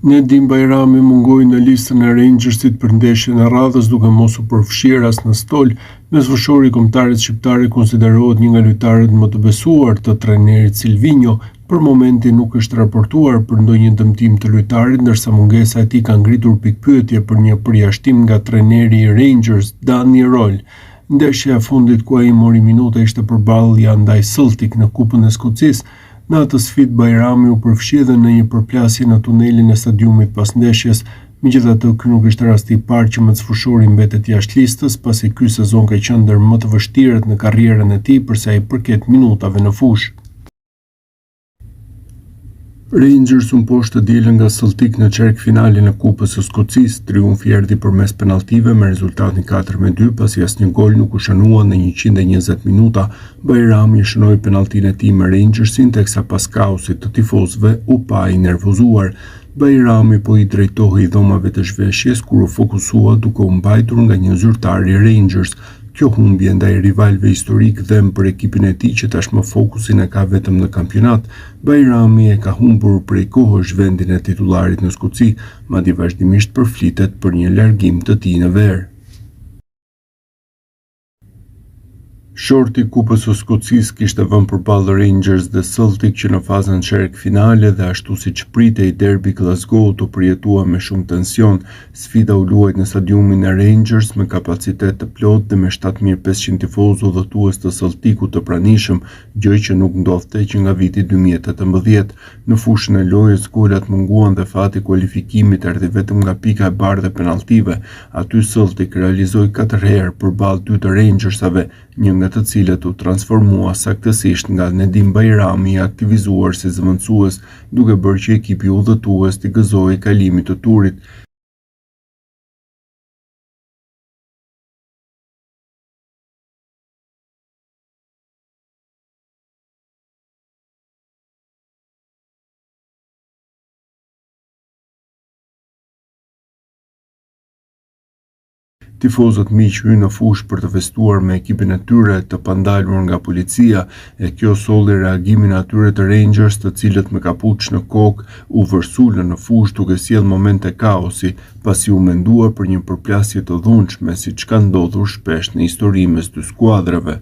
Nedim Bajrami mungoi në listën e Rangersit për ndeshjen e radhës duke mos u përfshirë as në stol, mesfushori i kombëtarit shqiptar konsiderohet një nga lojtarët më të besuar të trajnerit Silvinho. Për momentin nuk është raportuar për ndonjë dëmtim të lojtarit, ndërsa mungesa e tij ka ngritur pikpyetje për një përjashtim nga trajneri i Rangers, Danny Röhl. Ndeshja e fundit ku ai mori minuta ishte përballja ndaj Celtic në Kupën e Skocisë. Në atë sfidë Bajrami u përfshi edhe në një përplasje në tunelin e stadiumit pas ndeshjes. Megjithatë, ky nuk ishte rasti i parë që mesfushori mbetet jashtë listës, pasi ky sezon ka qenë ndër më të vështirët në karrierën e tij për sa i përket minutave në fushë. Rangers u mposhtë dielën nga Celtic në çerkfinalen e Kupës së Skocisë. Triumfi erdhi përmes penalltive me rezultatin 4-2, pasi asnjë gol nuk u shënua në 120 minuta. Bajrami shënoi penalltinë e tij me Rangersin, teksa pas kaosit të tifozëve u pa i nervozuar. Bajrami po i drejtohej dhomave të zhveshjes kur u fokusua duke u mbajtur nga një zyrtar i Rangers. Kjo humbje ndaj rivalëve historik dhe për ekipin e tij që tashmë fokusin e ka vetëm në kampionat. Bajrami e ka humbur prej kohësh vendin e titullarit në Skoci, madje vazhdimisht përflitet për një largim të tij në ver. Shorti i Kupës së Skocisë kishte vënë përballë Rangers dhe Celtic që në fazën çerkfinale dhe ashtu siç pritej derbi Glasgow të përjetua me shumë tension. Sfida u luajt në stadiumin e Rangers me kapacitet të plotë dhe me 7500 tifozë udhëtues të Celticut të pranishëm, gjë që nuk ndodhte që nga viti 2018. Në fushën e lojës golat munguan dhe fati i kualifikimit erdhi vetëm nga pika e bardhë e penalltive. Aty Celtic realizoi 4 herë përballë 2 të Rangersave, një nga të cilët u transformua saktësisht nga Nedim Bajrami i aktivizuar si zëvendësues, duke bërë që ekipi udhëtues të gëzojë kalimin të turit. Tifozët miq hynë në fushë për të festuar me ekipin e tyre të pandalur nga policia, e kjo solli reagimin atyre të Rangers, të cilët me kapuç në kokë u vërsulën në fushë duke sjellë momente kaosi, pasi u mendua për një përplasje të dhunshme, siç ka ndodhur shpesh në histori mes dy skuadrave.